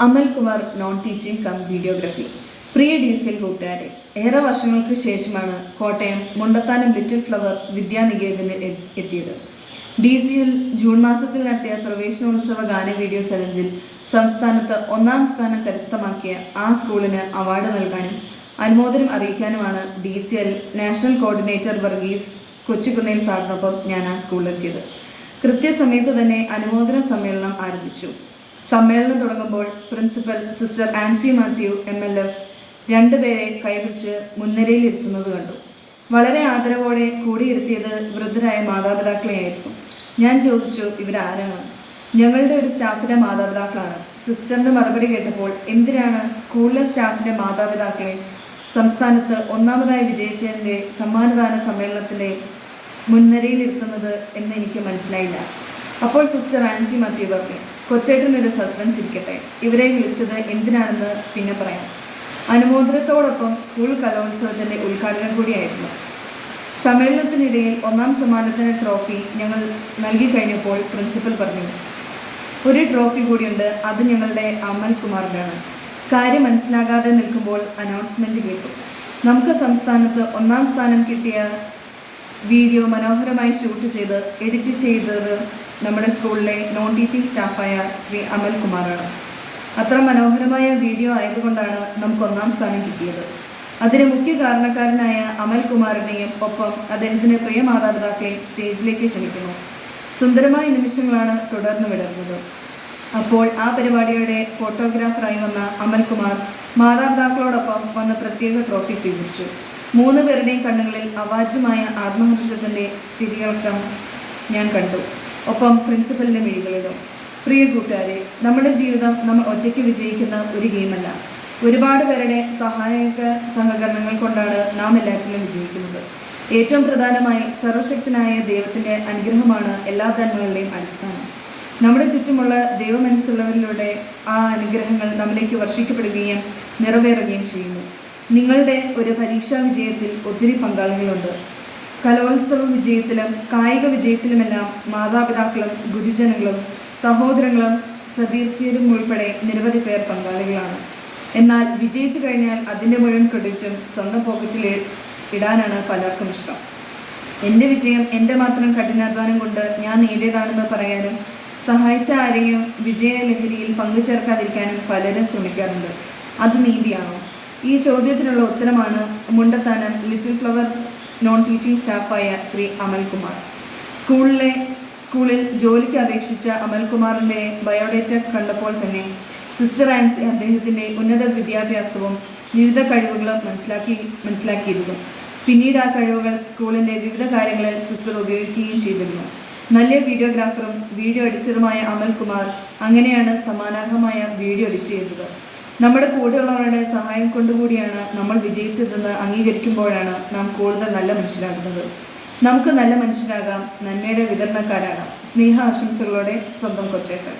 അമൽ Kumar non teaching cum videography. പ്രിയ DCL കൂട്ടുകാരെ, ഏറെ വർഷങ്ങൾക്ക് ശേഷമാണ് കോട്ടയം മുണ്ടത്താനം ലിറ്റിൽ ഫ്ലവർ വിദ്യാനികേതനിൽ എത്തിയത്. DCL ജൂൺ മാസത്തിൽ നടത്തിയ പ്രവേശനോത്സവ ഗാന വീഡിയോ ചലഞ്ചിൽ സംസ്ഥാനത്ത് 1ാം സ്ഥാനം കരസ്ഥമാക്കിയ ആ സ്കൂളിന് അവാർഡ് നൽകാനും അനുമോദനം അറിയിക്കാനുമാണ് DCL നാഷണൽ കോർഡിനേറ്റർ വർഗീസ് കൊച്ചിക്കുന്നേൽ സാറിനൊപ്പം ഞാൻ ആ സ്കൂളിലെത്തിയത്. കൃത്യസമയത്ത് തന്നെ അനുമോദന സമ്മേളനം ആരംഭിച്ചു. സമ്മേളനം തുടങ്ങുമ്പോൾ principal sister Ancy Mathew MLF രണ്ടുപേരെ കൈപിടിച്ച് മുൻനിരയിലിരുത്തുന്നത് കണ്ടു. വളരെ ആദരവോടെ കൂടിയിരുത്തിയത് വൃദ്ധരായ മാതാപിതാക്കളെയായിരുന്നു. ഞാൻ ചോദിച്ചു, ഇവരാരാണ്? ഞങ്ങളുടെ ഒരു സ്റ്റാഫിൻ്റെ മാതാപിതാക്കളാണ്. സിസ്റ്ററിൻ്റെ മറുപടി കേട്ടപ്പോൾ എന്തിനാണ് സ്കൂളിലെ സ്റ്റാഫിൻ്റെ മാതാപിതാക്കളെ സംസ്ഥാനത്ത് 1ാമതായി വിജയിച്ചതിൻ്റെ സമ്മാനദാന സമ്മേളനത്തിൻ്റെ മുൻനിരയിലിരുത്തുന്നത് എന്ന് എനിക്ക് മനസ്സിലായില്ല. അപ്പോൾ സിസ്റ്റർ ആൻസി മാത്യു പറഞ്ഞു, കൊച്ചേട്ടനൊരു സസ്പെൻസ് ഇരിക്കട്ടെ, ഇവരെ വിളിച്ചത് എന്തിനാണെന്ന് പിന്നെ പറയാം. അനുമോദനത്തോടൊപ്പം സ്കൂൾ കലോത്സവത്തിൻ്റെ ഉദ്ഘാടനം കൂടിയായിരുന്നു. സമ്മേളനത്തിനിടയിൽ 1ാം സമ്മാനത്തിന് ട്രോഫി ഞങ്ങൾ നൽകി കഴിഞ്ഞപ്പോൾ പ്രിൻസിപ്പൽ പറഞ്ഞു, ഒരു ട്രോഫി കൂടിയുണ്ട്, അത് ഞങ്ങളുടെ അമൽ കുമാറിനാണ്. കാര്യം മനസ്സിലാകാതെ നിൽക്കുമ്പോൾ അനൗൺസ്മെൻറ്റ് കേട്ടു. നമുക്ക് സംസ്ഥാനത്ത് 1ാം സ്ഥാനം കിട്ടിയ വീഡിയോ മനോഹരമായി ഷൂട്ട് ചെയ്ത് എഡിറ്റ് ചെയ്തത് നമ്മുടെ സ്കൂളിലെ നോൺ ടീച്ചിങ് സ്റ്റാഫായ ശ്രീ അമൽ കുമാറാണ്. അത്ര മനോഹരമായ വീഡിയോ ആയതുകൊണ്ടാണ് നമുക്ക് 1ാം സ്ഥാനം കിട്ടിയത്. അതിന് മുഖ്യ കാരണക്കാരനായ അമൽ കുമാറിനെയും ഒപ്പം അദ്ദേഹത്തിൻ്റെ പ്രിയ മാതാപിതാക്കളെയും സ്റ്റേജിലേക്ക് ക്ഷണിക്കുന്നു. സുന്ദരമായ നിമിഷങ്ങളാണ് തുടർന്ന് വിടർന്നത്. അപ്പോൾ ആ പരിപാടിയുടെ ഫോട്ടോഗ്രാഫറായി വന്ന അമൽ കുമാർ മാതാപിതാക്കളോടൊപ്പം വന്ന പ്രത്യേക ട്രോഫി സ്വീകരിച്ചു. 3 പേരുടെയും കണ്ണുകളിൽ അവാച്യമായ ആത്മഹർഷത്തിൻ്റെ തിരികൾക്കം ഞാൻ കണ്ടു, ഒപ്പം പ്രിൻസിപ്പലിൻ്റെ മിഴികളിലും. പ്രിയ കൂട്ടുകാരെ, നമ്മുടെ ജീവിതം നമ്മൾ ഒറ്റയ്ക്ക് വിജയിക്കുന്ന ഒരു ഗെയിമല്ല. ഒരുപാട് പേരുടെ സഹകരണങ്ങൾ കൊണ്ടാണ് നാം എല്ലാറ്റിലും വിജയിക്കുന്നത്. ഏറ്റവും പ്രധാനമായി സർവശക്തനായ ദൈവത്തിൻ്റെ അനുഗ്രഹമാണ് എല്ലാ നന്മകളുടെയും അടിസ്ഥാനം. നമ്മുടെ ചുറ്റുമുള്ള ദൈവമനസ്സുള്ളവരിലൂടെ ആ അനുഗ്രഹങ്ങൾ നമ്മിലേക്ക് വർഷിക്കപ്പെടുകയും നിറവേറുകയും ചെയ്യുന്നു. നിങ്ങളുടെ ഒരു പരീക്ഷാ വിജയത്തിൽ ഒത്തിരി പങ്കാളികളുണ്ട്. കലോത്സവ വിജയത്തിലും കായിക വിജയത്തിലുമെല്ലാം മാതാപിതാക്കളും ഗുരുജനങ്ങളും സഹോദരങ്ങളും സതീർത്ഥ്യരും ഉൾപ്പെടെ നിരവധി പേർ പങ്കാളികളാണ്. എന്നാൽ വിജയിച്ചു കഴിഞ്ഞാൽ അതിൻ്റെ മുഴുവൻ ക്രെഡിറ്റും സ്വന്തം പോക്കറ്റിൽ ഇടാനാണ് പലർക്കും ഇഷ്ടം. എൻ്റെ വിജയം എൻ്റെ മാത്രം കഠിനാധ്വാനം കൊണ്ട് ഞാൻ നേടിയതാണെന്ന് പറയാനും സഹായിച്ച ആരെയും വിജയലഹരിയിൽ പങ്കുചേർക്കാതിരിക്കാനും പലരും ശ്രമിക്കാറുണ്ട്. അത് നീതിയാണോ? ഈ ചോദ്യത്തിനുള്ള ഉത്തരമാണ് Mundathanam little flower non teaching സ്റ്റാഫായ ശ്രീ അമൽ കുമാർ. സ്കൂളിൽ ജോലിക്ക് അപേക്ഷിച്ച അമൽ കുമാറിൻ്റെ ബയോഡേറ്റ കണ്ടപ്പോൾ തന്നെ സിസ്റ്റർ ആൻസി അദ്ദേഹത്തിൻ്റെ ഉന്നത വിദ്യാഭ്യാസവും വിവിധ കഴിവുകളും മനസ്സിലാക്കിയിരുന്നു. പിന്നീട് ആ കഴിവുകൾ സ്കൂളിൻ്റെ വിവിധ കാര്യങ്ങളിൽ സിസ്റ്റർ ഉപയോഗിക്കുകയും ചെയ്തിരുന്നു. നല്ല വീഡിയോഗ്രാഫറും വീഡിയോ എഡിറ്ററുമായ അമൽ കുമാർ അങ്ങനെയാണ് സമ്മാനാർഹമായ വീഡിയോ എഡിറ്റ് ചെയ്തത്. നമ്മുടെ കൂടെയുള്ളവരുടെ സഹായം കൊണ്ടുകൂടിയാണ് നമ്മൾ വിജയിച്ചതെന്ന് അംഗീകരിക്കുമ്പോഴാണ് നാം കൂടുതൽ നല്ല മനുഷ്യരാകുന്നത്. നമുക്ക് നല്ല മനുഷ്യരാകാം, നന്മയുടെ വിതരണക്കാരാകാം. സ്നേഹ ആശംസകളോടെ സ്വന്തം കൊച്ചേട്ടൻ.